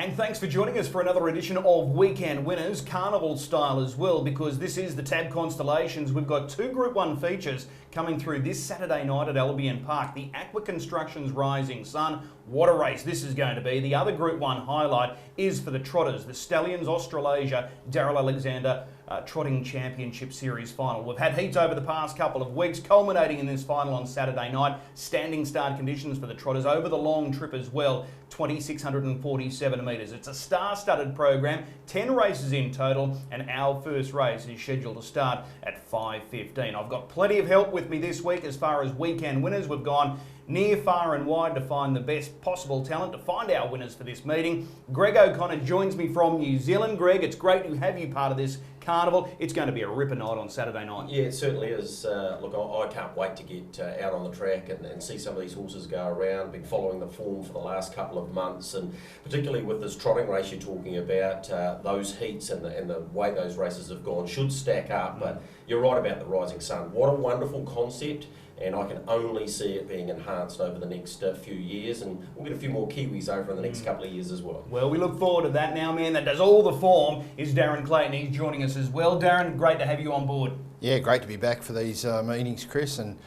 And thanks for joining us for another edition of Weekend Winners, Carnival style as well, because this is the TAB Constellations. We've got two Group 1 features coming through this Saturday night at Albion Park. The Aqua Construction's Rising Sun. What a race this is going to be. The other Group 1 highlight is for the Trotters, the Stallions Australasia Darryl Alexander Trotting Championship Series final. We've had heats over the past couple of weeks, culminating in this final on Saturday night. Standing start conditions for the Trotters over the long trip as well, 2,647 metres. It's a star-studded program, 10 races in total, and our first race is scheduled to start at 5:15. I've got plenty of help with me this week as far as weekend winners. We've gone near, far and wide to find the best possible talent to find our winners for this meeting. Greg O'Connor joins me from New Zealand. Greg, it's great to have you part of this carnival. It's going to be a ripper night on Saturday night. Yeah, it certainly is. Look, I can't wait to get out on the track and see some of these horses go around. Been following the form for the last couple of months, and particularly with this trotting race you're talking about, those heats and the way those races have gone should stack up. But you're right about the Rising Sun. What a wonderful concept. And I can only see it being enhanced over the next few years, and we'll get a few more Kiwis over in the next couple of years as well. Well, we look forward to that. Now, man, that does all the form is Darren Clayton. He's joining us as well. Darren, great to have you on board. Yeah, great to be back for these meetings, Chris. And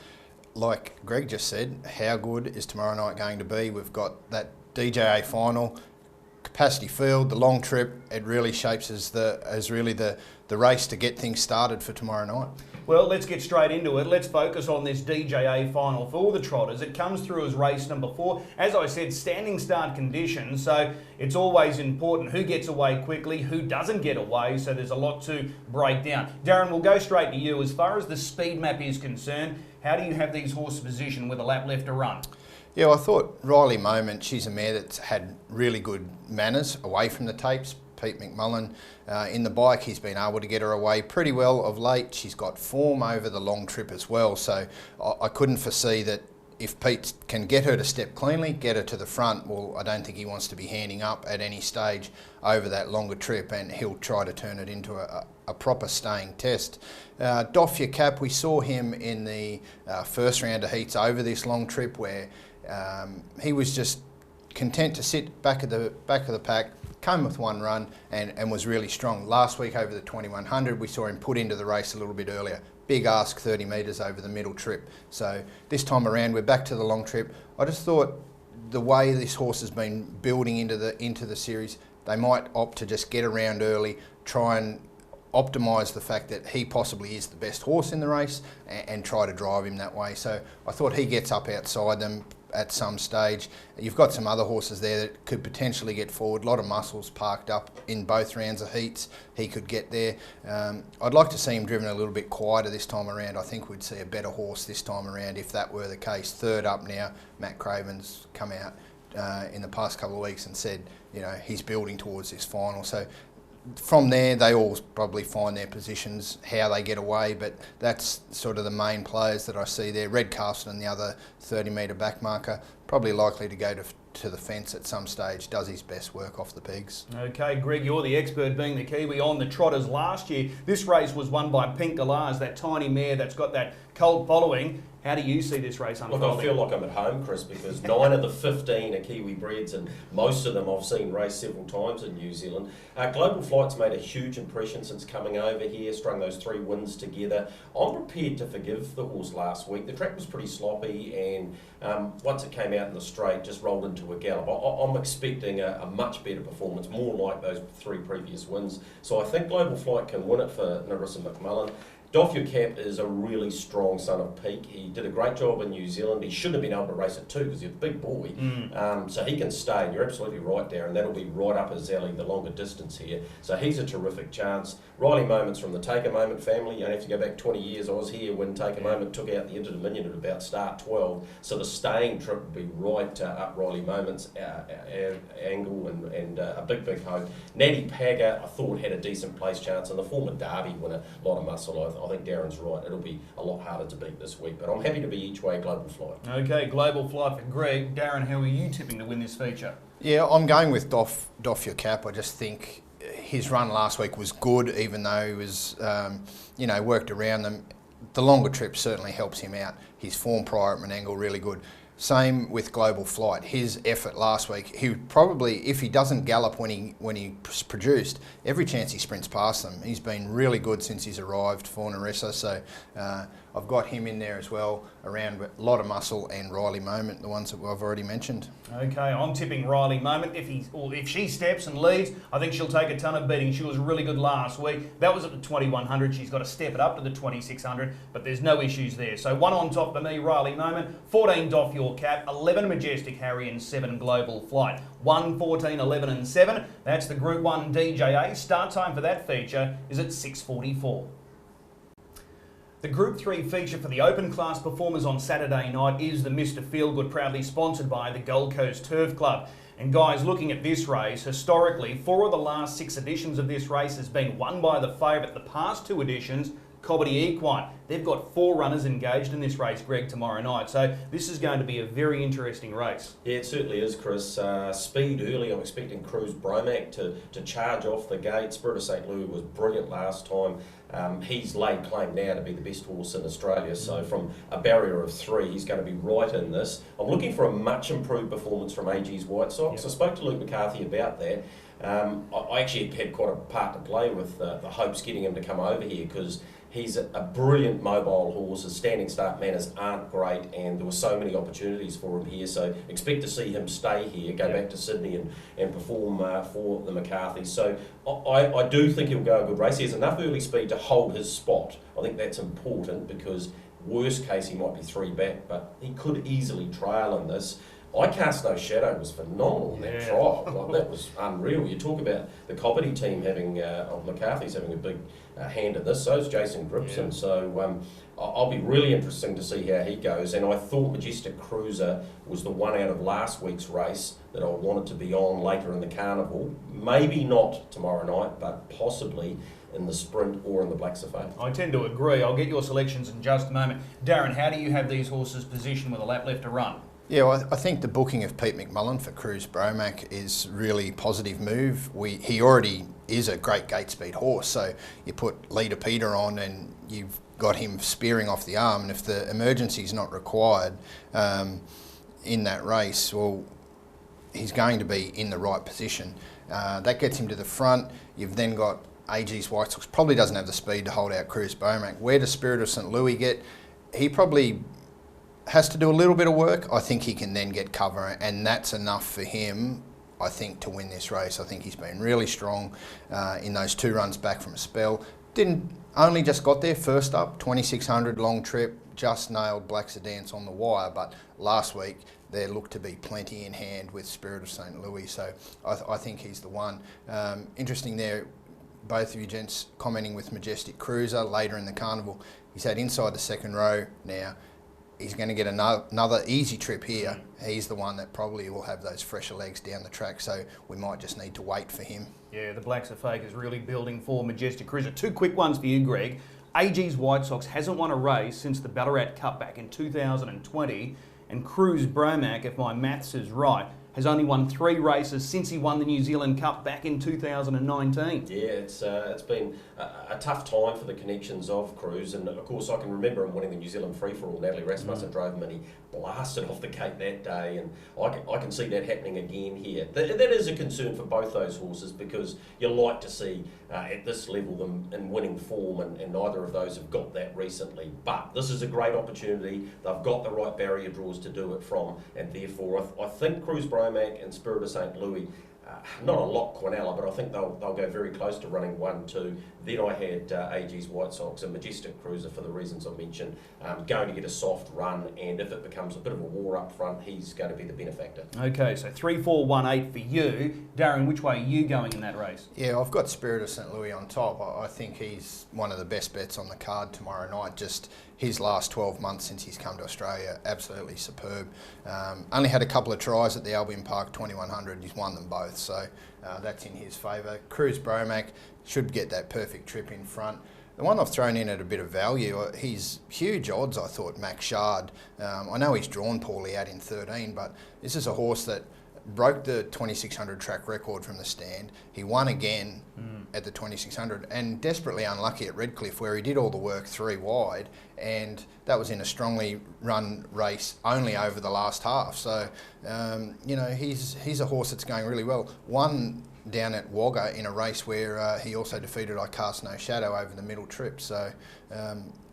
like Greg just said, how good is tomorrow night going to be? We've got that DJA final, capacity field, the long trip. It really shapes as really the race to get things started for tomorrow night. Well, let's get straight into it. Let's focus on this DJA final for all the Trotters. It comes through as race number 4. As I said, standing start conditions, so it's always important who gets away quickly, who doesn't get away, so there's a lot to break down. Darren, we'll go straight to you. As far as the speed map is concerned, how do you have these horses positioned with a lap left to run? Yeah, well, I thought Riley Moment, she's a mare that's had really good manners away from the tapes. Pete McMullen in the bike, he's been able to get her away pretty well of late. She's got form over the long trip as well, so I couldn't foresee that if Pete can get her to step cleanly, get her to the front, well, I don't think he wants to be handing up at any stage over that longer trip, and he'll try to turn it into a proper staying test. Doff Your Cap, we saw him in the first round of heats over this long trip where he was just content to sit back of the pack, came with one run and was really strong. Last week over the 2100 we saw him put into the race a little bit earlier. Big ask, 30 metres over the middle trip. So this time around we're back to the long trip. I just thought the way this horse has been building into the series, they might opt to just get around early, try and optimise the fact that he possibly is the best horse in the race and try to drive him that way. So I thought he gets up outside them at some stage. You've got some other horses there that could potentially get forward. A lot of muscles parked up in both rounds of heats. He could get there. I'd like to see him driven a little bit quieter this time around. I think we'd see a better horse this time around if that were the case. Third up now, Matt Craven's come out in the past couple of weeks and said, you know, he's building towards this final. So from there, they all probably find their positions, how they get away, but that's sort of the main players that I see there. Redcastle and the other 30-metre back marker, probably likely to go to the fence at some stage, does his best work off the pegs. Okay, Greg, you're the expert being the Kiwi on the Trotters last year. This race was won by Pink Galars, that tiny mare that's got that cult following. How do you see this race unfolding? Look, I feel like I'm at home, Chris, because 9 of the 15 are Kiwi breds, and most of them I've seen race several times in New Zealand. Global Flight's made a huge impression since coming over here, strung those 3 wins together. I'm prepared to forgive the horse last week. The track was pretty sloppy, and once it came out in the straight, just rolled into a gallop. I'm expecting a much better performance, more like those 3 previous wins. So I think Global Flight can win it for Rixon McMullen. Doff Your Cap is a really strong son of Peak. He did a great job in New Zealand. He shouldn't have been able to race it too because he's a big boy. So he can stay, and you're absolutely right, Darren. That'll be right up his alley, the longer distance here. So he's a terrific chance. Riley Moment's from the Take a Moment family. You don't have to go back 20 years. I was here when Take a Moment took out the Inter-Dominion at about start 12. So the staying trip would be right up Riley Moment's angle and a big hope. Natty Pagger, I thought, had a decent place chance, and the former Derby winner, a lot of muscle. I think Darren's right. It'll be a lot harder to beat this week, but I'm happy to be each way Global Flight. Okay, Global Flight for Greg. Darren, how are you tipping to win this feature? Yeah, I'm going with Doff Your Cap. I just think his run last week was good, even though he was, worked around them. The longer trip certainly helps him out. His form prior at Menangle really good. Same with Global Flight. His effort last week, he probably, if he doesn't gallop when he produced, every chance he sprints past them. He's been really good since he's arrived for Narissa, so I've got him in there as well, around a lot of muscle and Riley Moment, the ones that I've already mentioned. Okay, I'm tipping Riley Moment. If she steps and leads, I think she'll take a ton of beating. She was really good last week. That was at the 2100. She's got to step it up to the 2600, but there's no issues there. So 1 on top for me, Riley Moment. 14 Doff Your Cap, 11 Majestic Harry, and 7 Global Flight. 1, 14, 11 and 7. That's the Group 1 DJA. Start time for that feature is at 6:44. The Group 3 feature for the open class performers on Saturday night is the Mr. Feelgood, proudly sponsored by the Gold Coast Turf Club. And guys, looking at this race, historically, 4 of the last 6 editions of this race has been won by the favourite. The past 2 editions, 1Equine. They've got 4 runners engaged in this race, Greg, tomorrow night. So this is going to be a very interesting race. Yeah, it certainly is, Chris. Speed early. I'm expecting Cruz Bromac to charge off the gate. Spirit of St. Louis was brilliant last time. He's laid claim now to be the best horse in Australia, so from a barrier of 3, he's going to be right in this. I'm looking for a much improved performance from AG's White Sox. Yep. I spoke to Luke McCarthy about that. I actually had quite a part to play with the hopes getting him to come over here, because he's a brilliant mobile horse. His standing start manners aren't great, and there were so many opportunities for him here. So expect to see him stay here, go back to Sydney and perform for the McCarthy. So I do think he'll go a good race. He has enough early speed to hold his spot. I think that's important, because worst case he might be 3 back, but he could easily trail in this. I Cast No Shadow was phenomenal in that trial. Like, that was unreal. You talk about the Cobbity team having, McCarthy's having a big hand in this, so is Jason Gripson. Yeah. So I'll be really interesting to see how he goes. And I thought Majestic Cruiser was the one out of last week's race that I wanted to be on later in the carnival. Maybe not tomorrow night, but possibly in the sprint or in the Black Safari. I tend to agree. I'll get your selections in just a moment. Darren, how do you have these horses positioned with a lap left to run? Yeah, well, I think the booking of Pete McMullen for Cruz Bromac is really positive move. He already is a great gate speed horse, so you put Leader Peter on and you've got him spearing off the arm, and if the emergency is not required in that race, well, he's going to be in the right position. That gets him to the front. You've then got AG's White Sox, probably doesn't have the speed to hold out Cruz Bromac. Where does Spirit of St. Louis get? He probably has to do a little bit of work. I think he can then get cover, and that's enough for him, I think, to win this race. I think he's been really strong in those 2 runs back from a spell. Only just got there first up, 2600 long trip, just nailed Black Sedance on the wire, but last week there looked to be plenty in hand with Spirit of St. Louis, so I think he's the one. Interesting there, both of you gents commenting with Majestic Cruiser later in the carnival. He's had inside the 2nd row now. He's going to get another easy trip here. He's the one that probably will have those fresher legs down the track, so we might just need to wait for him. Yeah, the Blacks are fake is really building for Majestic Cruiser. 2 quick ones for you, Greg. AG's White Sox hasn't won a race since the Ballarat Cup back in 2020, and Cruz Bromac, if my maths is right, has only won 3 races since he won the New Zealand Cup back in 2019. Yeah, it's been a tough time for the connections of Cruz, and of course I can remember him winning the New Zealand free-for-all. Natalie Rasmussen drove him and he blasted off the gate that day, and I can see that happening again here. That is a concern for both those horses, because you like to see at this level them in winning form, and neither of those have got that recently. But this is a great opportunity. They've got the right barrier draws to do it from, and therefore I think Cruz Bromac and Spirit of St. Louis, not a lot Quinella, but I think they'll go very close to running 1-2. Then I had AG's White Sox and Majestic Cruiser for the reasons I mentioned, going to get a soft run, and if it becomes a bit of a war up front, he's going to be the benefactor. Okay, so 3-4-1-8 for you. Darren, which way are you going in that race? Yeah, I've got Spirit of St. Louis on top. I think he's one of the best bets on the card tomorrow night. Just his last 12 months since he's come to Australia, absolutely superb. Only had a couple of tries at the Albion Park 2100. He's won them both, so that's in his favour. Cruz Bromac should get that perfect trip in front. The one I've thrown in at a bit of value, he's huge odds, I thought, Max Shard. I know he's drawn poorly out in 13, but this is a horse that broke the 2600 track record from the stand. He won again at the 2600 and desperately unlucky at Redcliffe where he did all the work 3 wide, and that was in a strongly run race only over the last half. So, you know, he's a horse that's going really well. Won down at Wagga in a race where he also defeated I Cast No Shadow over the middle trip. So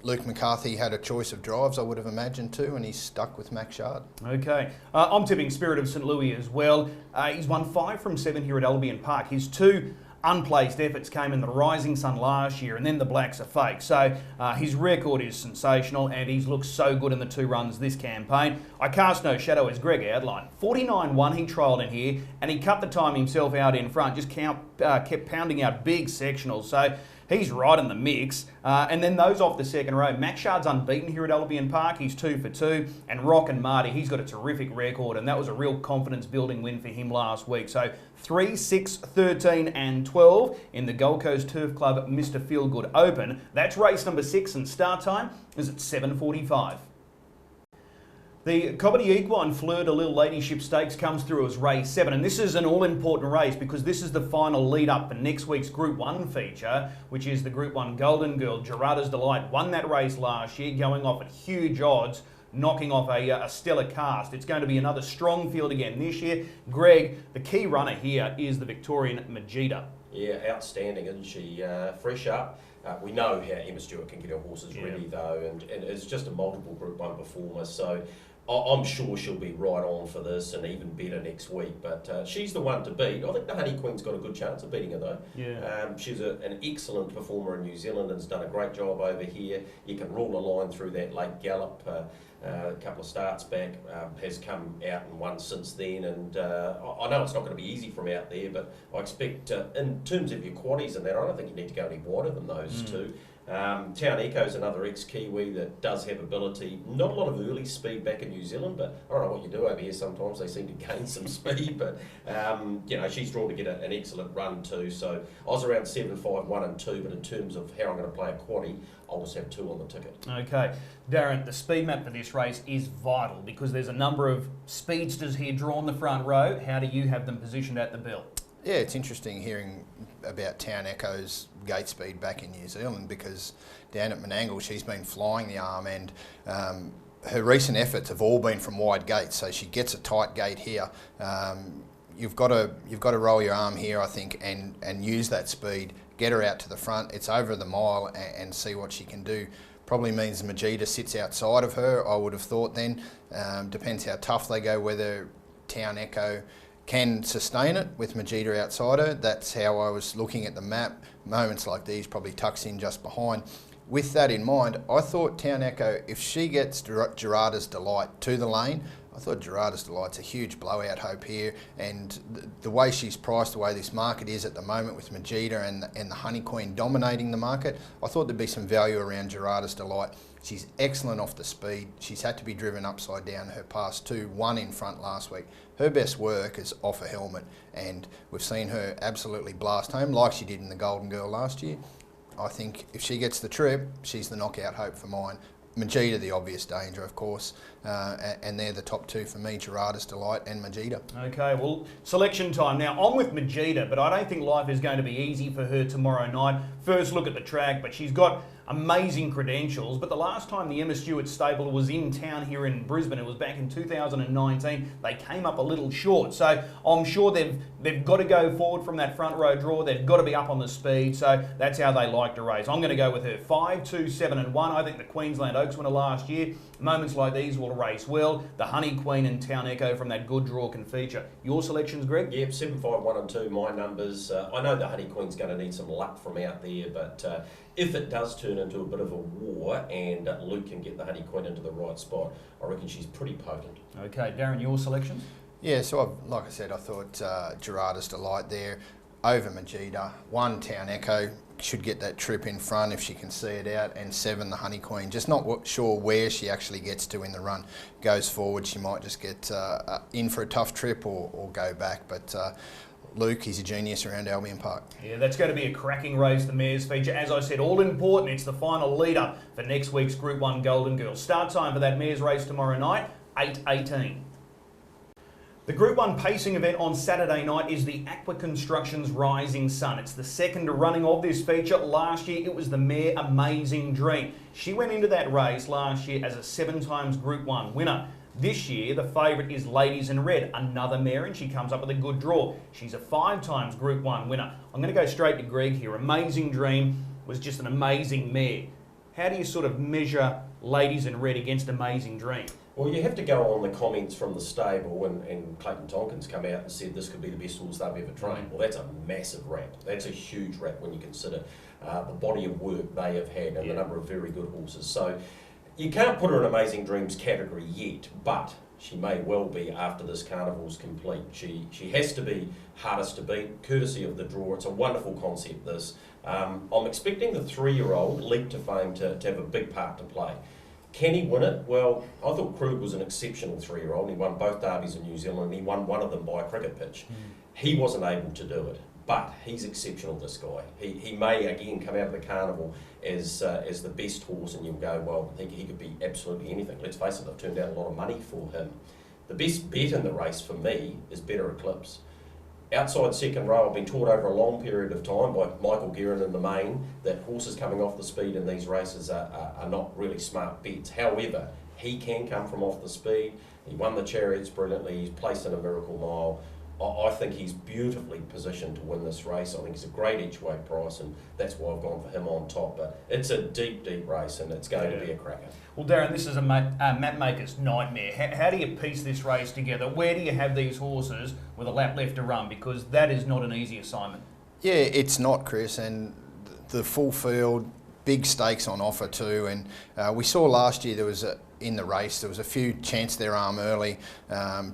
Luke McCarthy had a choice of drives, I would have imagined too, and he's stuck with Max Shard. Okay, I'm tipping Spirit of St Louis as well. He's won 5 from 7 here at Albion Park. His 2 unplaced efforts came in the Rising Sun last year, and then the Blacks are fake. So his record is sensational, and he's looked so good in the 2 runs this campaign. I Cast No Shadow, as Greg outlined. 49.1 he trialled in here, and he cut the time himself out in front, just kept pounding out big sectionals. So he's right in the mix. And then those off the second row. Max Shard's unbeaten here at Albion Park. He's 2 for 2. And Rock and Marty, he's got a terrific record, and that was a real confidence-building win for him last week. So 3, 6, 13 and 12 in the Gold Coast Turf Club Mr. Feelgood Open. That's race number 6, and start time is at 7:45. The 1Equine Fleur de Lille Ladyship Stakes comes through as race 7, and this is an all-important race because this is the final lead-up for next week's Group 1 feature, which is the Group 1 Golden Girl. Gerarda's Delight won that race last year, going off at huge odds, knocking off a stellar cast. It's going to be another strong field again this year. Greg, the key runner here is the Victorian Majida. Yeah, outstanding, isn't she? Fresh up. We know how Emma Stewart can get her horses ready though, and it's just a multiple Group 1 performer, so I'm sure she'll be right on for this and even better next week. But she's the one to beat. I think the Honey Queen's got a good chance of beating her though. Yeah. She's an excellent performer in New Zealand and has done a great job over here. You can rule a line through that late gallop. A couple of starts back, has come out and won since then, and I know it's not going to be easy from out there, but I expect in terms of your quaddies and that, I don't think you need to go any wider than those two. Town Echo's another ex-Kiwi that does have ability. Not a lot of early speed back in New Zealand, but I don't know what you do over here. Sometimes they seem to gain some speed, but you know, she's drawn to get an excellent run too. So I was around 7, 5, 1 and 2, but in terms of how I'm going to play a quaddie, I'll just have 2 on the ticket. Okay, Darren, the speed map for this race is vital because there's a number of speedsters here drawn the front row. How do you have them positioned at the bell? Yeah, it's interesting hearing about Town Echo's gate speed back in New Zealand because down at Menangle she's been flying the arm, and her recent efforts have all been from wide gates, so she gets a tight gate here. You've got to roll your arm here, I think, and use that speed, get her out to the front. It's over the mile and see what she can do. Probably means Majida sits outside of her, I would have thought then. Depends how tough they go, whether Town Echo can sustain it with Majida outside her. That's how I was looking at the map. Moments like these probably tucks in just behind. With that in mind, I thought Town Echo, if she gets Gerarda's Delight to the lane, I thought Gerarda's Delight's a huge blowout hope here, and the way she's priced, the way this market is at the moment with Majida and the Honey Queen dominating the market, I thought there'd be some value around Gerarda's Delight. She's excellent off the speed. She's had to be driven upside down her past 2, 1 in front last week. Her best work is off a helmet, and we've seen her absolutely blast home like she did in the Golden Girl last year. I think if she gets the trip, she's the knockout hope for mine. Majida, the obvious danger, of course, and they're the top 2 for me, Gerarda's Delight and Majida. Okay, well, selection time. Now, I'm with Majida, but I don't think life is going to be easy for her tomorrow night. First look at the track, but she's got amazing credentials. But the last time the Emma Stewart stable was in town here in Brisbane, it was back in 2019. They came up a little short. So I'm sure they've got to go forward from that front row draw. They've got to be up on the speed. So that's how they like to race. I'm going to go with her 5, 2, 7 and 1. I think the Queensland Oaks winner last year. Moments like these will race well. The Honey Queen and Town Echo from that good draw can feature. Your selections, Greg? Yep, 7, 5, 1 and 2, my numbers. I know the Honey Queen's going to need some luck from out there, but if it does turn into a bit of a war and Luke can get the Honey Queen into the right spot, I reckon she's pretty potent. Okay, Darren, your selections? Yeah, so like I said, I thought Gerarda's Delight there over Majida. 1, Town Echo should get that trip in front if she can see it out, and 7, the Honey Queen. Just not sure where she actually gets to in the run. Goes forward, she might just get in for a tough trip or go back, but Luke, he's a genius around Albion Park. Yeah, that's going to be a cracking race, the Mares feature. As I said, all important. It's the final leader for next week's Group 1 Golden Girl. Start time for that Mares race tomorrow night, 8:18. The Group 1 pacing event on Saturday night is the Aqua Constructions Rising Sun. It's the second running of this feature. Last year it was the mare Amazing Dream. She went into that race last year as a 7 times Group 1 winner. This year the favourite is Ladies in Red, another mare, and she comes up with a good draw. She's a 5 times Group 1 winner. I'm going to go straight to Greg here. Amazing Dream was just an amazing mare. How do you sort of measure Ladies in Red against Amazing Dream? Well, you have to go on the comments from the stable, and Clayton Tompkins come out and said this could be the best horse they've ever trained. Well, that's a massive rap. That's a huge rap when you consider the body of work they have had and the number of very good horses. So you can't put her in Amazing Dreams category yet, but she may well be after this carnival's complete. She has to be hardest to beat, courtesy of the draw. It's a wonderful concept, this. I'm expecting the 3-year-old Leap to Fame to have a big part to play. Can he win it? Well, I thought Krug was an exceptional 3-year-old. He won both derbies in New Zealand, and he won one of them by a cricket pitch. He wasn't able to do it, but he's exceptional, this guy. He may, again, come out of the carnival as the best horse, and you'll go, well, I think he could be absolutely anything. Let's face it, I've turned out a lot of money for him. The best bet in the race for me is Better Eclipse. Outside second row, I've been taught over a long period of time by Michael Guerin in the main that horses coming off the speed in these races are not really smart bets. However, he can come from off the speed. He won the Chariots brilliantly. He's placed in a Miracle Mile. I think he's beautifully positioned to win this race. I think he's a great each way price, and that's why I've gone for him on top. But it's a deep, deep race, and it's going to be a cracker. Well, Darren, this is a map maker's nightmare. How do you piece this race together? Where do you have these horses with a lap left to run? Because that is not an easy assignment. Yeah, it's not, Chris, and the full field, big stakes on offer too. And we saw last year in the race there was a few chance their arm early,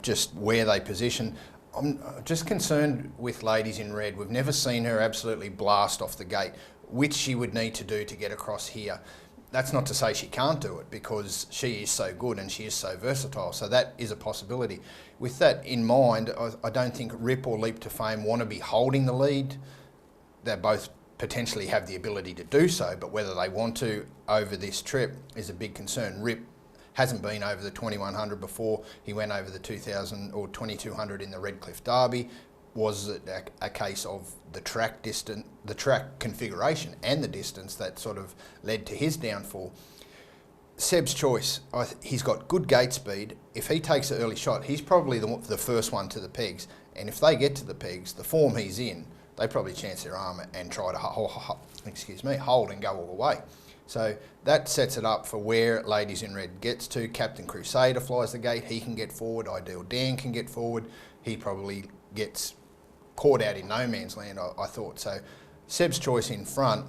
just where they position. I'm just concerned with Ladies in Red. We've never seen her absolutely blast off the gate, which she would need to do to get across here. That's not to say she can't do it, because she is so good and she is so versatile, so that is a possibility. With that in mind, I don't think Rip or Leap to Fame want to be holding the lead. They both potentially have the ability to do so, but whether they want to over this trip is a big concern. Rip hasn't been over the 2100 before. He went over the 2000 or 2200 in the Redcliffe Derby. Was it a case of the track distance, the track configuration and the distance that sort of led to his downfall? Seb's choice, he's got good gate speed. If he takes an early shot, he's probably the first one to the pegs. And if they get to the pegs, the form he's in, they probably chance their arm and try to hold and go all the way. So that sets it up for where Ladies in Red gets to. Captain Crusader flies the gate. He can get forward. Ideal Dan can get forward. He probably gets caught out in no man's land, I thought. So Seb's choice in front,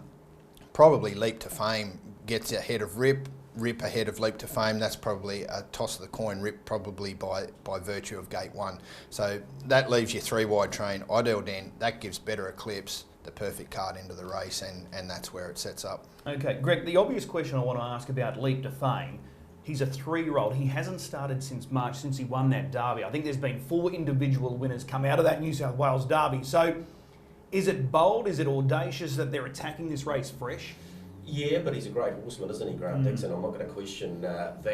probably Leap to Fame gets ahead of Rip. Rip ahead of Leap to Fame. That's probably a toss of the coin. Rip probably by virtue of gate 1. So that leaves you 3 wide train. Ideal Dan, that gives Better Eclipse the perfect card into the race, and that's where it sets up. Okay, Greg, the obvious question I want to ask about Leap to Fame, he's a 3-year-old. He hasn't started since March, since he won that derby. I think there's been 4 individual winners come out of that New South Wales derby. So is it bold, is it audacious that they're attacking this race fresh? Yeah, but he's a great horseman, isn't he, Grant Dixon? I'm not going to question that.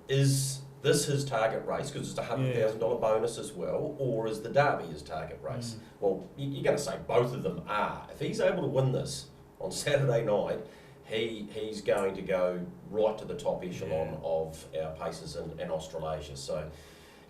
Is this his target race, because it's a $100,000 bonus as well, or is the Derby his target race? Well, you're going to say both of them are. If he's able to win this on Saturday night, he's going to go right to the top echelon of our paces in Australasia. So,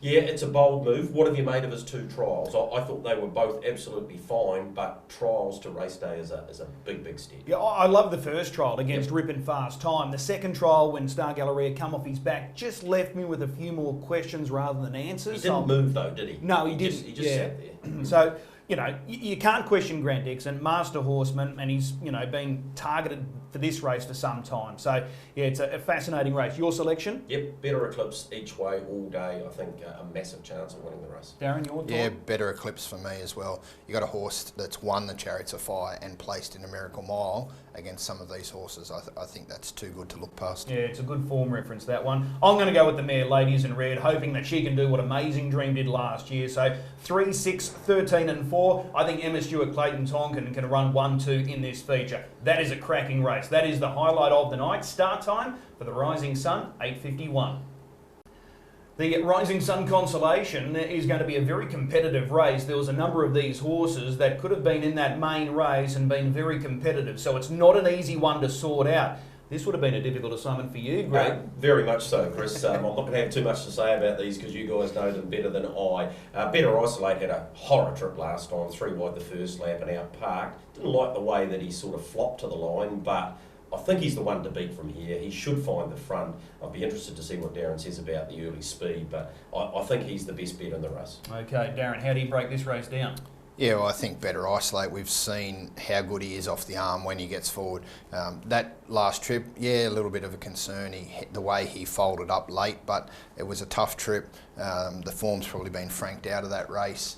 yeah, it's a bold move. What have you made of his 2 trials? I thought they were both absolutely fine, but trials to race day is a big, big step. Yeah, I love the first trial against Rip in Fast Time. The second trial, when Star Galleria come off his back, just left me with a few more questions rather than answers. He didn't move though, did he? No, he didn't. He just sat there. So, you know, you can't question Grant Dixon, master horseman, and he's, you know, been targeted for this race for some time. So, yeah, it's a fascinating race. Your selection? Yep, Better Eclipse each way, all day. I think a massive chance of winning the race. Darren, your thought? Yeah, Better Eclipse for me as well. You got a horse that's won the Chariots of Fire and placed in a Miracle Mile against some of these horses. I think that's too good to look past. Yeah, it's a good form reference, that one. I'm going to go with the mare Ladies in Red, hoping that she can do what Amazing Dream did last year. So 3, 6, 13 and 4. I think Emma Stewart, Clayton Tonkin can run 1, 2 in this feature. That is a cracking race. That is the highlight of the night. Start time for the Rising Sun, 8:51. The Rising Sun Constellation is going to be a very competitive race. There was a number of these horses that could have been in that main race and been very competitive. So it's not an easy one to sort out. This would have been a difficult assignment for you, Greg. Very much so, Chris. I'm not going to have too much to say about these because you guys know them better than I. Better Isolate had a horror trip last time, 3 wide the first lap and out parked. Didn't like the way that he sort of flopped to the line, but I think he's the one to beat from here. He should find the front. I'd be interested to see what Darren says about the early speed, but I think he's the best bet in the race. Okay, Darren, how do you break this race down? Yeah, well, I think Better Isolate, we've seen how good he is off the arm when he gets forward. That last trip, yeah, a little bit of a concern, the way he folded up late, but it was a tough trip. The form's probably been franked out of that race.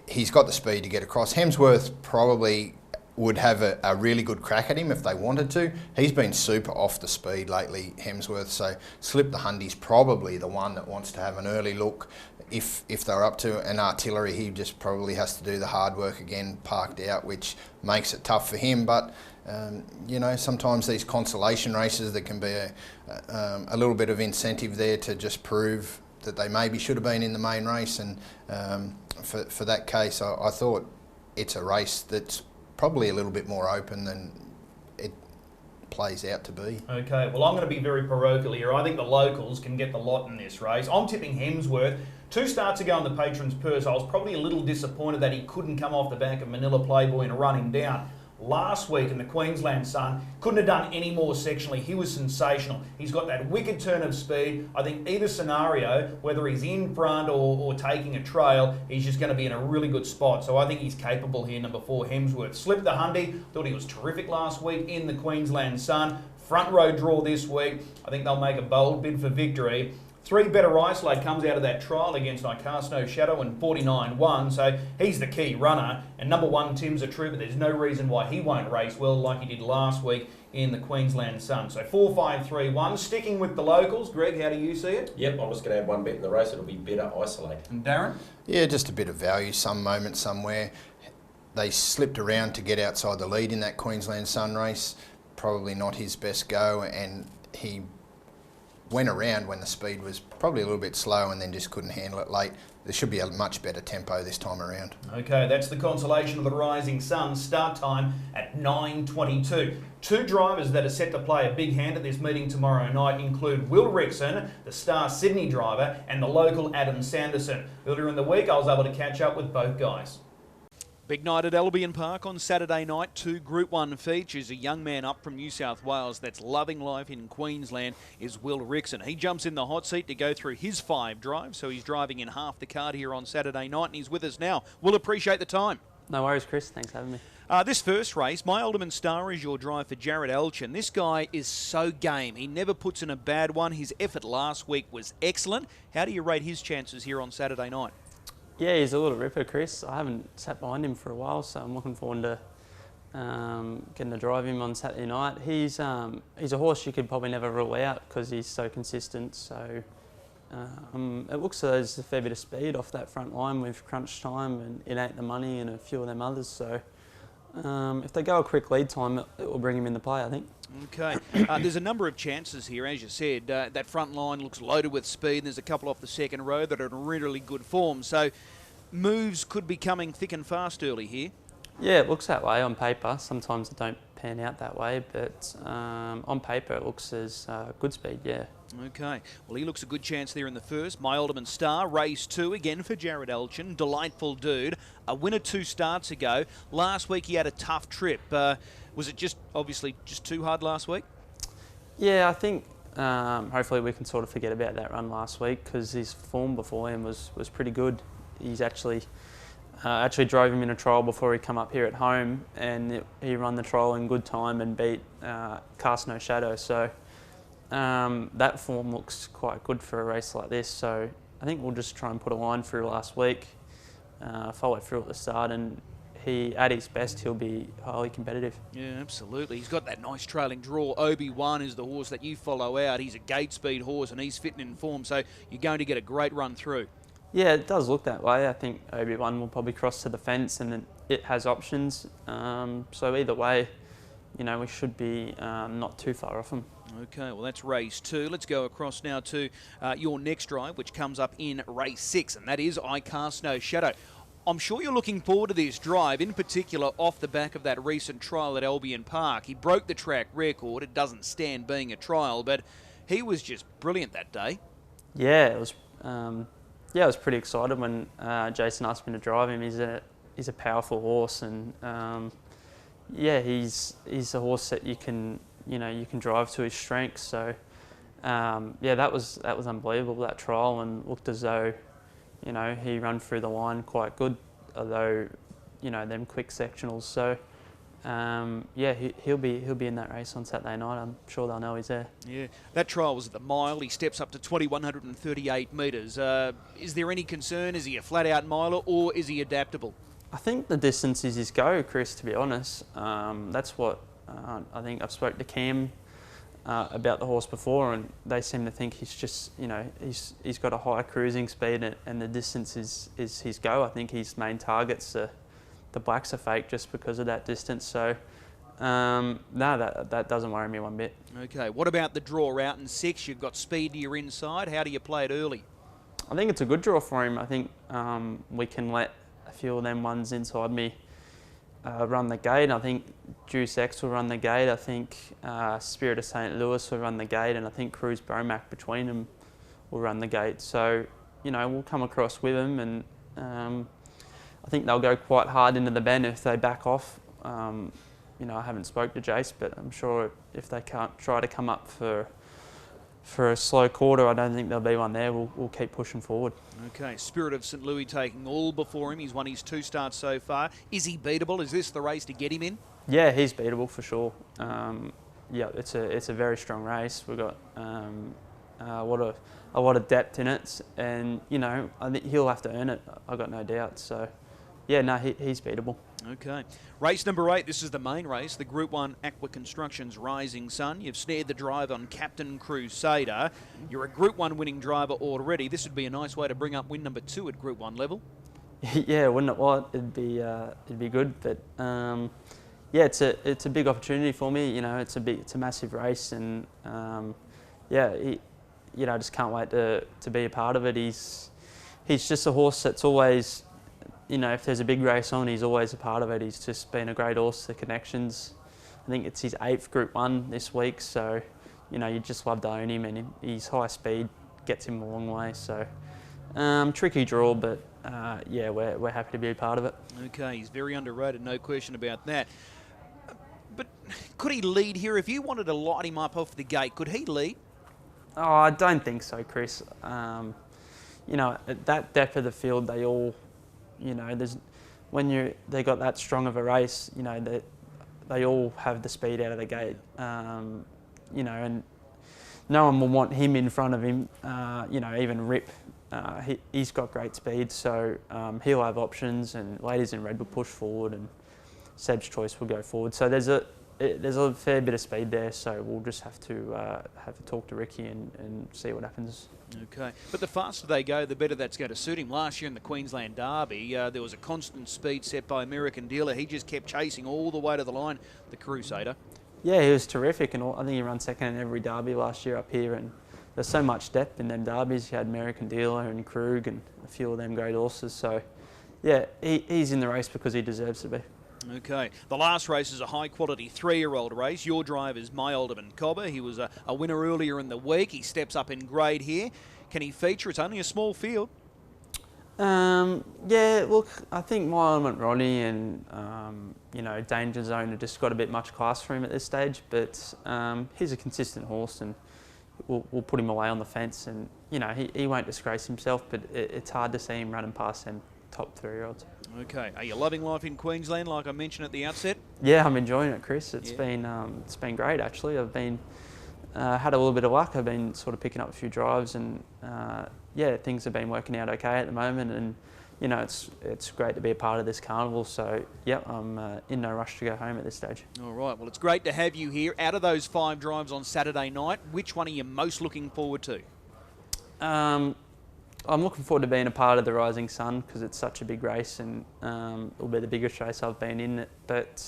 He's got the speed to get across. Hemsworth probably would have a really good crack at him if they wanted to. He's been super off the speed lately, Hemsworth, so Slip the Hundy's probably the one that wants to have an early look. If they're up to an artillery, he just probably has to do the hard work again, parked out, which makes it tough for him. But, you know, sometimes these consolation races, there can be a little bit of incentive there to just prove that they maybe should have been in the main race. And for that case, I thought it's a race that's probably a little bit more open than it plays out to be. Okay, well, I'm going to be very parochial here. I think the locals can get the lot in this race. I'm tipping Hemsworth. 2 starts ago in the Patron's Purse, I was probably a little disappointed that he couldn't come off the back of Manila Playboy and run him down. Last week in the Queensland Sun, couldn't have done any more sectionally. He was sensational. He's got that wicked turn of speed. I think either scenario, whether he's in front or taking a trail, he's just going to be in a really good spot. So I think he's capable here, number 4, Hemsworth. Slip the Hundy, thought he was terrific last week in the Queensland Sun. Front row draw this week. I think they'll make a bold bid for victory. 3 Better Isolate comes out of that trial against I Cast No Shadow and 49-1, so he's the key runner. And number 1, Tim's a Trooper. There's no reason why he won't race well like he did last week in the Queensland Sun. So 4, 5, 3, 1. Sticking with the locals. Greg, how do you see it? Yep, I'm just going to have one bet in the race. It'll be Better Isolate. And Darren? Yeah, just a bit of value, some moment somewhere. They slipped around to get outside the lead in that Queensland Sun race. Probably not his best go, and he went around when the speed was probably a little bit slow and then just couldn't handle it late. There should be a much better tempo this time around. Okay, that's the consolation of the Rising Sun. Start time at 9:22. 2 drivers that are set to play a big hand at this meeting tomorrow night include Will Rixon, the Star Sydney driver, and the local Adam Sanderson. Earlier in the week, I was able to catch up with both guys. Big night at Albion Park on Saturday night. 2 Group 1 features. A young man up from New South Wales that's loving life in Queensland is Will Rixon. He jumps in the hot seat to go through his 5 drives, so he's driving in half the card here on Saturday night, and he's with us now. We'll appreciate the time. No worries, Chris. Thanks for having me. This first race, My Alderman Star is your drive for Jared Elchin. This guy is so game. He never puts in a bad one. His effort last week was excellent. How do you rate his chances here on Saturday night? Yeah, he's a little ripper, Chris. I haven't sat behind him for a while, so I'm looking forward to getting to drive him on Saturday night. He's a horse you could probably never rule out because he's so consistent. So it looks like there's a fair bit of speed off that front line with crunch time and It Ain't the Money and a few of them others. So if they go a quick lead time, it will bring him into play, I think. Okay. There's a number of chances here, as you said. That front line looks loaded with speed. There's a couple off the second row that are in really good form. So moves could be coming thick and fast early here. Yeah, it looks that way on paper. Sometimes it don't pan out that way, but on paper it looks as good speed, yeah. Okay. Well, he looks a good chance there in the first. My Alderman Star, race 2 again for Jared Elchin. Delightful dude. A winner 2 starts ago. Last week he had a tough trip. Was it obviously just too hard last week? Yeah, I think hopefully we can sort of forget about that run last week because his form before him was pretty good. He's actually drove him in a trial before he come up here at home, and he ran the trial in good time and beat Cast No Shadow. So that form looks quite good for a race like this. So I think we'll just try and put a line through last week, follow through at the start, and at his best, he'll be highly competitive. Yeah, absolutely. He's got that nice trailing draw. Obi-Wan is the horse that you follow out. He's a gate speed horse and he's fitting in form, so you're going to get a great run through. Yeah, it does look that way. I think Obi-Wan will probably cross to the fence, and it has options. So either way, we should be not too far off him. Okay, well that's race 2. Let's go across now to your next drive, which comes up in race 6, and that is I Cast No Shadow. I'm sure you're looking forward to this drive, in particular off the back of that recent trial at Albion Park. He broke the track record. It doesn't stand being a trial, but he was just brilliant that day. Yeah, it was. I was pretty excited when Jason asked me to drive him. He's a powerful horse, and he's a horse that you can drive to his strengths. So that was unbelievable, that trial, and looked as though he ran through the line quite good, although them quick sectionals. So he'll be in that race on Saturday night. I'm sure they'll know he's there. Yeah, that trial was at the mile. He steps up to 2,138 metres. Is there any concern? Is he a flat-out miler, or is he adaptable? I think the distance is his go, Chris, to be honest. That's what I think. I've spoke to Cam about the horse before, and they seem to think he's just, he's got a high cruising speed, and the distance is his go. I think his main target's the blacks are fake just because of that distance. So no, that doesn't worry me one bit. Okay, what about the draw out in 6? You've got speed to your inside. How do you play it early? I think it's a good draw for him. I think we can let a few of them ones inside me run the gate. I think Juice X will run the gate. I think Spirit of St. Louis will run the gate, and I think Cruise Bromac between them will run the gate. So we'll come across with them, and I think they'll go quite hard into the bend if they back off. I haven't spoke to Jace, but I'm sure if they can't try to come up for a slow quarter, I don't think there'll be one there. We'll keep pushing forward. Okay, Spirit of St. Louis taking all before him. He's won his 2 starts so far. Is he beatable? Is this the race to get him in? Yeah, he's beatable for sure. It's a very strong race. We've got a lot of depth in it, and I think he'll have to earn it. I got no doubt. So yeah, no, he's beatable. Okay. Race number 8, this is the main race, the Group 1 Aqua Constructions Rising Sun. You've snared the drive on Captain Crusader. You're a Group 1 winning driver already. This would be a nice way to bring up win number 2 at Group 1 level. Yeah, wouldn't it? Well, it'd be good, but it's a big opportunity for me. It's a massive race, and I just can't wait to be a part of it. He's just a horse that's always, if there's a big race on, he's always a part of it. He's just been a great horse. The connections, I think it's his 8th Group 1 this week, so you just love to own him, and his high speed gets him a long way. So tricky draw, but we're happy to be a part of it. Okay, he's very underrated, no question about that. But could he lead here? If you wanted to light him up off the gate, could he lead? Oh, I don't think so, Chris. At that depth of the field, they all, they got that strong of a race, they all have the speed out of the gate, and no one will want him in front of him, even Rip. He's got great speed, so he'll have options, and Ladies in Red will push forward, and Seb's Choice will go forward. So there's a fair bit of speed there, so we'll just have to talk to Ricky and see what happens. Okay, but the faster they go, the better that's going to suit him. Last year in the Queensland Derby, there was a constant speed set by American Dealer. He just kept chasing all the way to the line, the Crusader. Yeah, he was terrific, and I think he ran second in every derby last year up here, and there's so much depth in them derbies. You had American Dealer and Krug and a few of them great horses, so yeah, he's in the race because he deserves to be. Okay, the last race is a high-quality 3-year-old race. Your driver is My Alderman Cobber. He was a winner earlier in the week. He steps up in grade here. Can he feature? It's only a small field. Yeah, look, I think My Alderman Ronnie and, Danger Zone have just got a bit much class for him at this stage, but he's a consistent horse, and we'll put him away on the fence, and, he won't disgrace himself, but it's hard to see him running past them top 3-year-olds. Okay, are you loving life in Queensland, like I mentioned at the outset? Yeah, I'm enjoying it, Chris. It's been great, actually. I've been had a little bit of luck. I've been sort of picking up a few drives, and things have been working out okay at the moment. And it's great to be a part of this carnival. So I'm in no rush to go home at this stage. All right. Well, it's great to have you here. Out of those 5 drives on Saturday night, which one are you most looking forward to? I'm looking forward to being a part of the Rising Sun because it's such a big race, and it'll be the biggest race I've been in. But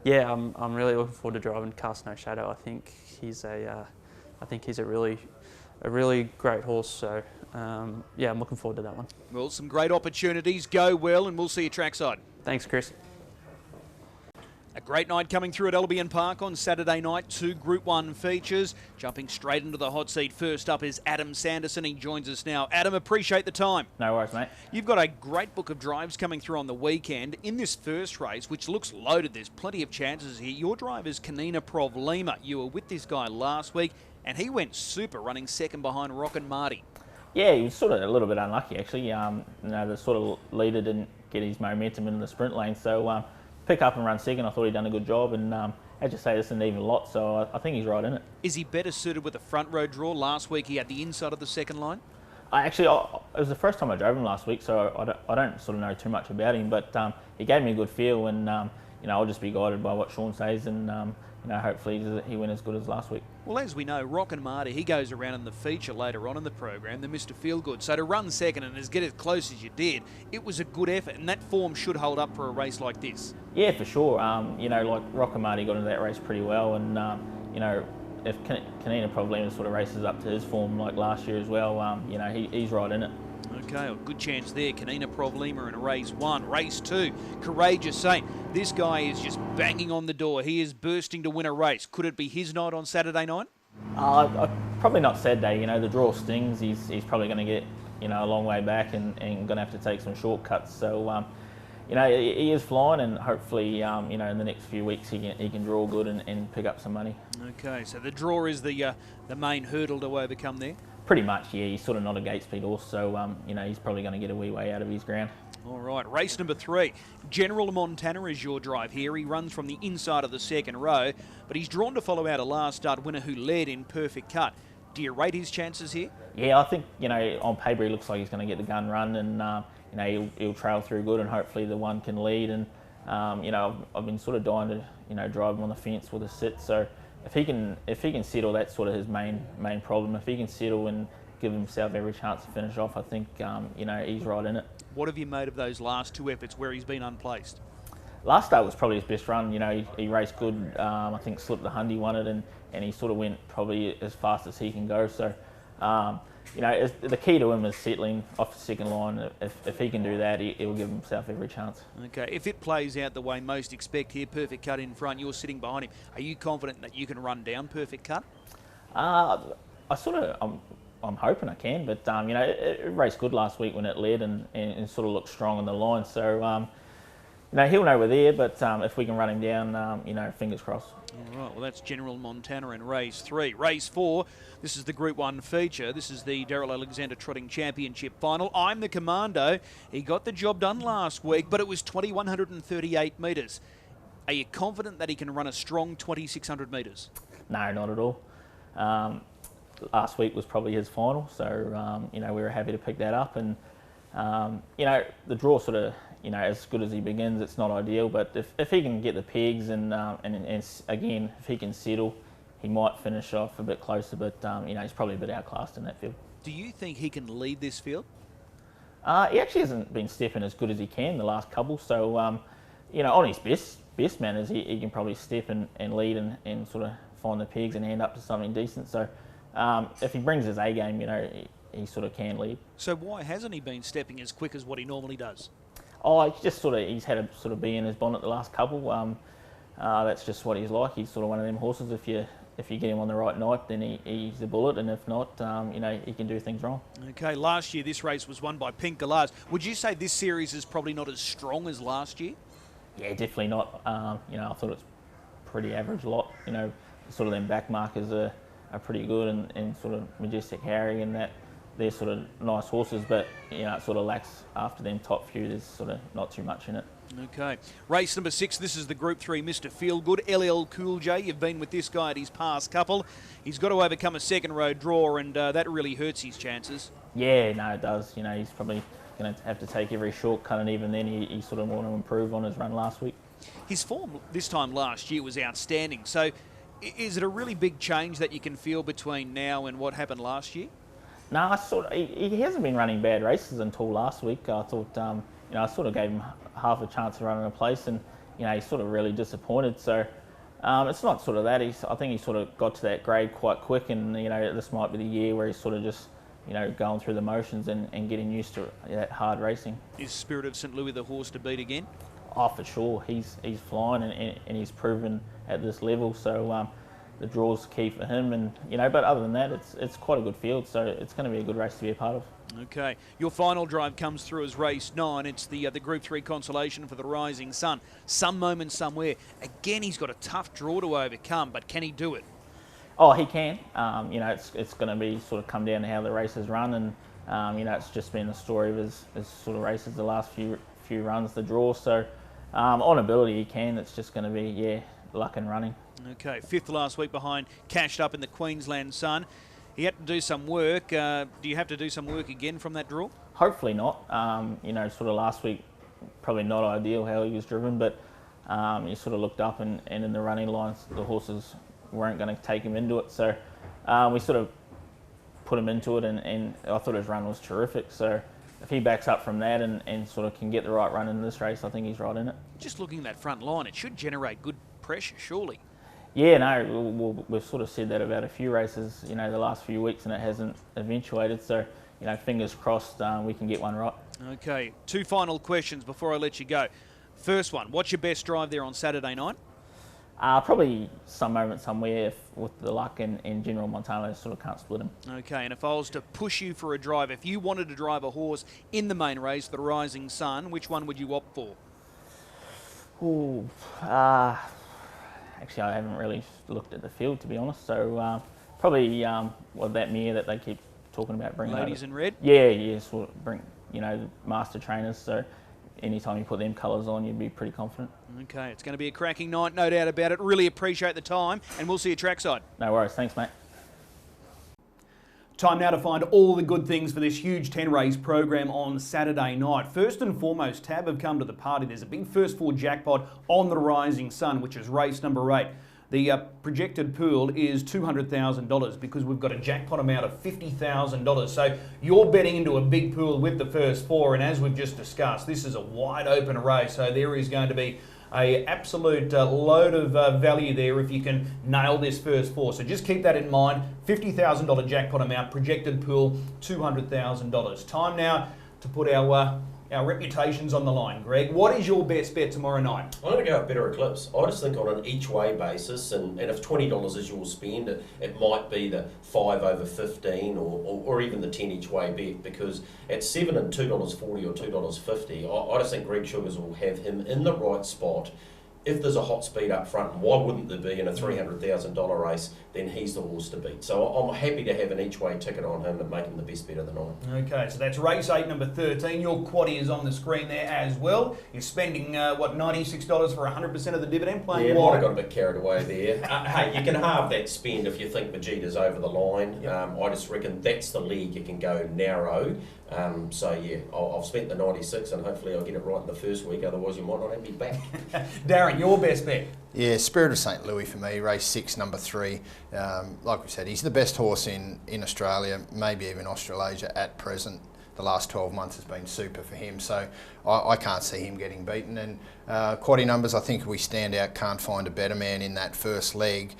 Yeah, I'm really looking forward to driving Cast No Shadow. I think he's a really great horse. So yeah, I'm looking forward to that one. Well, some great opportunities. Go well, and we'll see you trackside. Thanks, Chris. A great night coming through at Albion Park on Saturday night. 2 Group 1 features. Jumping straight into the hot seat. First up is Adam Sanderson. He joins us now. Adam, appreciate the time. No worries, mate. You've got a great book of drives coming through on the weekend. In this first race, which looks loaded, there's plenty of chances here. Your driver is Kanina Provlima. You were with this guy last week, and he went super, running second behind Rockin' Marty. Yeah, he was sort of a little bit unlucky, actually. The sort of leader didn't get his momentum in the sprint lane, so pick up and run second. I thought he'd done a good job, and as you say, this is an even lot, so I think he's right in it. Is he better suited with a front row draw? Last week he had the inside of the second line. It was the first time I drove him last week, so I don't sort of know too much about him, but he gave me a good feel, and I'll just be guided by what Sean says, and hopefully he went as good as last week. Well, as we know, Rockin' Marty, he goes around in the feature later on in the program, the Mr. Feelgood. So to run second and as get as close as you did, it was a good effort, and that form should hold up for a race like this. Yeah, for sure. Like Rockin' Marty got into that race pretty well, and if Kanina probably sort of races up to his form like last year as well, he's right in it. Okay, well, good chance there. Kanina Provlima in race 1. Race 2, Courageous Saint. This guy is just banging on the door. He is bursting to win a race. Could it be his night on Saturday night? Probably not Saturday. The draw stings. He's probably going to get a long way back and going to have to take some shortcuts. So he is flying, and hopefully in the next few weeks he can draw good and pick up some money. Okay, so the draw is the main hurdle to overcome there. Pretty much, yeah. He's sort of not a gate speed horse, so he's probably going to get a wee way out of his ground. All right, race number 3. General Montana is your drive here. He runs from the inside of the second row, but he's drawn to follow out a last start winner who led in Perfect Cut. Do you rate his chances here? Yeah, I think, on paper he looks like he's going to get the gun run, and he'll trail through good, and hopefully the one can lead. And I've been sort of dying to drive him on the fence with a sit. So if he can settle, that's sort of his main problem. If he can settle and give himself every chance to finish off, I think he's right in it. What have you made of those last 2 efforts where he's been unplaced? Last start was probably his best run. He raced good. I think slipped the Hundy, won it, and he sort of went probably as fast as he can go. So the key to him is settling off the second line. If he can do that, he'll give himself every chance. Okay, if it plays out the way most expect here, Perfect Cut in front, you're sitting behind him, are you confident that you can run down Perfect Cut? I'm hoping I can, but it raced good last week when it led and sort of looked strong on the line. So he'll know we're there, but if we can run him down, fingers crossed. All right, well, that's General Montana in race 3. Race 4, this is the Group 1 feature. This is the Darryl Alexander Trotting Championship final. I'm the Commando. He got the job done last week, but it was 2,138 metres. Are you confident that he can run a strong 2,600 metres? No, not at all. Last week was probably his final, so we were happy to pick that up. And the draw sort of, as good as he begins, it's not ideal. But if he can get the pegs and again, if he can settle, he might finish off a bit closer. But he's probably a bit outclassed in that field. Do you think he can lead this field? He actually hasn't been stepping as good as he can the last couple. So on his best manners, he can probably step and lead and sort of find the pegs and end up to something decent. So if he brings his A game, he sort of can lead. So why hasn't he been stepping as quick as what he normally does? It's just he's had a sort of bee in his bonnet the last couple. That's just what he's like. He's sort of one of them horses. If you get him on the right night, then he's a bullet, and if not, he can do things wrong. Okay, last year this race was won by Pink Galahs. Would you say this series is probably not as strong as last year? Yeah, definitely not. I thought it's pretty average lot. Sort of them back markers are pretty good, and sort of Majestic Harry and that. They're sort of nice horses, but it sort of lacks after them top few. There's sort of not too much in it. Okay, race number 6. This is the Group 3 Mr. Feelgood. LL Cool J. You've been with this guy at his past couple. He's got to overcome a second row draw, and that really hurts his chances. Yeah, no, it does. He's probably going to have to take every shortcut, and even then, he sort of want to improve on his run last week. His form this time last year was outstanding. So, is it a really big change that you can feel between now and what happened last year? No, he hasn't been running bad races until last week. I thought, I sort of gave him half a chance of running a place, and he's sort of really disappointed. So it's not sort of that. I think he sort of got to that grade quite quick, and this might be the year where he's sort of just going through the motions and getting used to that hard racing. Is Spirit of St Louis the horse to beat again? Oh, for sure. He's flying and he's proven at this level. So the draw's key for him, and but other than that, it's quite a good field. So it's going to be a good race to be a part of. Okay, your final drive comes through as race 9. It's the Group 3 consolation for the Rising Sun. Some moment somewhere. Again, he's got a tough draw to overcome, but can he do it? Oh, he can. It's going to be sort of come down to how the races run, and it's just been the story of his sort of races the last few runs, the draw. So on ability, he can. It's just going to be luck and running. Okay, 5th last week behind, cashed up in the Queensland Sun. He had to do some work. Do you have to do some work again from that draw? Hopefully not. Sort of last week, probably not ideal how he was driven, but you sort of looked up and in the running lines, the horses weren't going to take him into it. So we sort of put him into it, and I thought his run was terrific. So if he backs up from that and sort of can get the right run in this race, I think he's right in it. Just looking at that front line, it should generate good pressure, surely. Yeah, no, we've sort of said that about a few races, the last few weeks, and it hasn't eventuated. So, fingers crossed we can get one right. Okay, 2 final questions before I let you go. First one, what's your best drive there on Saturday night? Probably some moment somewhere with the luck and General Montano sort of can't split him. Okay, and if I was to push you for a drive, if you wanted to drive a horse in the main race, the Rising Sun, which one would you opt for? Ooh, actually, I haven't really looked at the field, to be honest. So probably that mare that they keep talking about bringing. Ladies in Red? Yeah, sort of bring, master trainers. So anytime you put them colours on, you'd be pretty confident. Okay, it's going to be a cracking night, no doubt about it. Really appreciate the time, and we'll see you trackside. No worries. Thanks, mate. Time now to find all the good things for this huge 10-race program on Saturday night. First and foremost, TAB have come to the party. There's a big first 4 jackpot on the Rising Sun, which is race number 8. The projected pool is $200,000 because we've got a jackpot amount of $50,000. So you're betting into a big pool with the first 4, and as we've just discussed, this is a wide open race. So there is going to be an absolute load of value there if you can nail this first 4. So just keep that in mind. $50,000 jackpot amount, projected pool $200,000. Time now to put our reputations on the line. Greg, what is your best bet tomorrow night? I'm going to go with Better Eclipse. I just think on an each way basis, and if $20 is your spend, it might be the 5 over 15 or even the 10 each way bet, because at $7 and $2.40 or $2.50, I just think Greg Sugars will have him in the right spot. If there's a hot speed up front, and why wouldn't there be in a $300,000 race, then he's the horse to beat. So I'm happy to have an each-way ticket on him and make him the best bet of the night. Okay, so that's race 8, number 13. Your quaddie is on the screen there as well. You're spending, $96 for 100% of the dividend playing might wide. have got a bit carried away there. Hey, you can halve that spend if you think Vegeta's over the line. Yep. I just reckon that's the league you can go narrow. I've spent the 96 and hopefully I'll get it right in the first week, otherwise you might not have me back. Darren, your best bet? Yeah, Spirit of St Louis for me, race 6, number 3. Like we said, he's the best horse in Australia, maybe even Australasia at present. The last 12 months has been super for him, so I can't see him getting beaten. And quaddie numbers, I think if we stand out, can't find a better man in that first leg.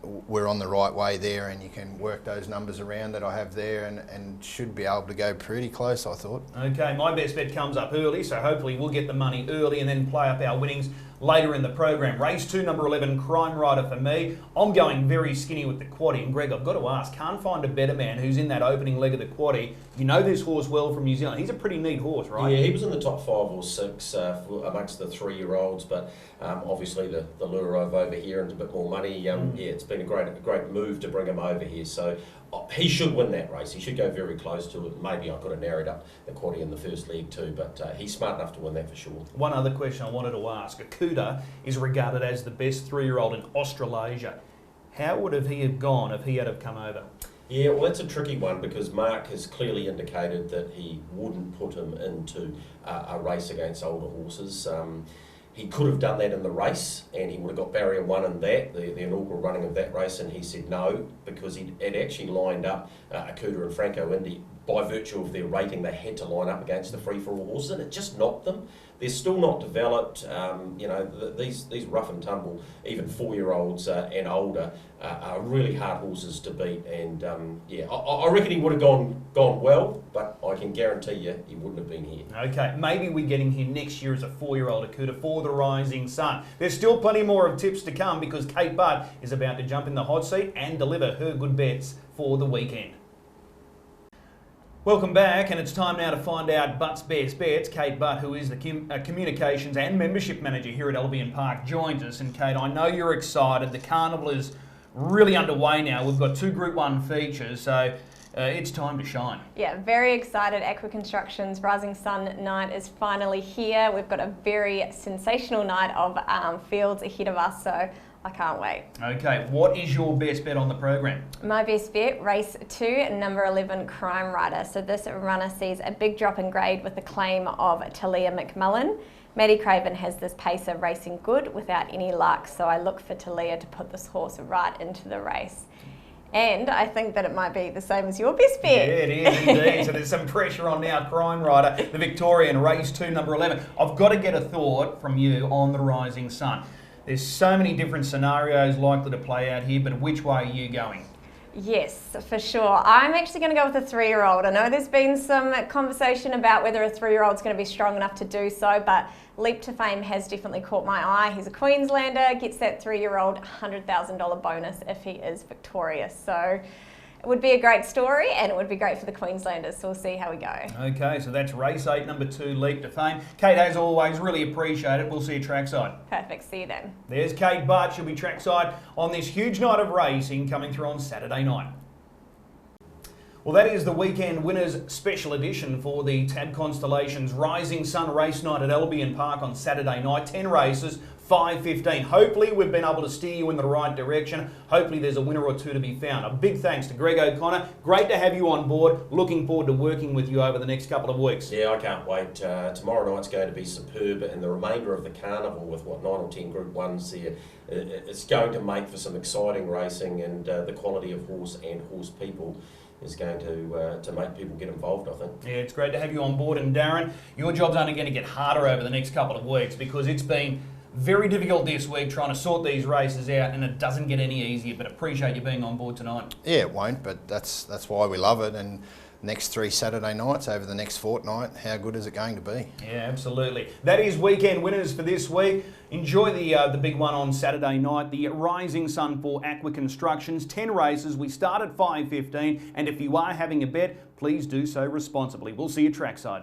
We're on the right way there, and you can work those numbers around that I have there and should be able to go pretty close, I thought. Okay, my best bet comes up early, so hopefully we'll get the money early and then play up our winnings later in the program. Race 2, number 11, Crime Rider for me. I'm going very skinny with the quaddie, and Greg, I've got to ask, can't find a better man who's in that opening leg of the quaddie. You know this horse well from New Zealand. He's a pretty neat horse, right? Yeah, he was in the top 5 or 6 amongst the 3-year-olds, but obviously the lure over here into a bit more money. It's been a great move to bring him over here. So he should win that race. He should go very close to it. Maybe I could have narrowed up the quaddie in the first leg too, but he's smart enough to win that for sure. One other question I wanted to ask. Akuta is regarded as the best 3-year-old in Australasia. How would he have gone if he had have come over? Yeah, well, that's a tricky one because Mark has clearly indicated that he wouldn't put him into a race against older horses. He could have done that in the race and he would have got barrier 1 in that, the inaugural running of that race, and he said no because he had actually lined up Akuta and Franco Indy by virtue of their rating, they had to line up against the free-for-all horses, and it just knocked them. They're still not developed. These rough and tumble, even 4-year-olds and older, are really hard horses to beat. And I reckon he would have gone well, but I can guarantee you he wouldn't have been here. Okay, maybe we're getting him next year as a 4-year-old Akuta for the Rising Sun. There's still plenty more of tips to come because Kate Butt is about to jump in the hot seat and deliver her good bets for the weekend. Welcome back, and it's time now to find out Butt's best bets. Kate Butt, who is the Communications and Membership Manager here at Albion Park, joins us. And Kate, I know you're excited. The carnival is really underway now. We've got 2 Group 1 features, so it's time to shine. Yeah, very excited. Aqua Constructions Rising Sun night is finally here. We've got a very sensational night of fields ahead of us, so I can't wait. Okay, what is your best bet on the program? My best bet, race 2, number 11, Crime Rider. So this runner sees a big drop in grade with the claim of Talia McMullen. Maddie Craven has this pacer racing good without any luck, so I look for Talia to put this horse right into the race. And I think that it might be the same as your best bet. Yeah, it is indeed. So there's some pressure on now Crime Rider, the Victorian, race 2, number 11. I've got to get a thought from you on the Rising Sun. There's so many different scenarios likely to play out here, but which way are you going? Yes, for sure. I'm actually going to go with a 3-year-old. I know there's been some conversation about whether a 3-year-old is going to be strong enough to do so, but Leap to Fame has definitely caught my eye. He's a Queenslander, gets that 3-year-old $100,000 bonus if he is victorious. So it would be a great story, and it would be great for the Queenslanders, so we'll see how we go. Okay, so that's race 8, number 2, Leap to Fame. Kate, as always, really appreciate it. We'll see you trackside. Perfect, see you then. There's Kate Butt. She'll be trackside on this huge night of racing coming through on Saturday night. Well, that is the weekend winners special edition for the TAB Constellations Rising Sun race night at Albion Park on Saturday night. 10 races, 5:15. Hopefully we've been able to steer you in the right direction. Hopefully there's a winner or two to be found. A big thanks to Greg O'Connor. Great to have you on board. Looking forward to working with you over the next couple of weeks. Yeah, I can't wait. Tomorrow night's going to be superb, and the remainder of the carnival with 9 or 10 Group 1s there, it's going to make for some exciting racing, and the quality of horse and horse people is going to make people get involved, I think. Yeah, it's great to have you on board. And Darren, your job's only going to get harder over the next couple of weeks because it's been very difficult this week trying to sort these races out, and it doesn't get any easier, but appreciate you being on board tonight. Yeah, it won't, but that's why we love it. And next 3 Saturday nights over the next fortnight, how good is it going to be? Yeah, absolutely. That is weekend winners for this week. Enjoy the big one on Saturday night, the Rising Sun for Aqua Constructions. 10 races. We start at 5:15, and if you are having a bet, please do so responsibly. We'll see you trackside.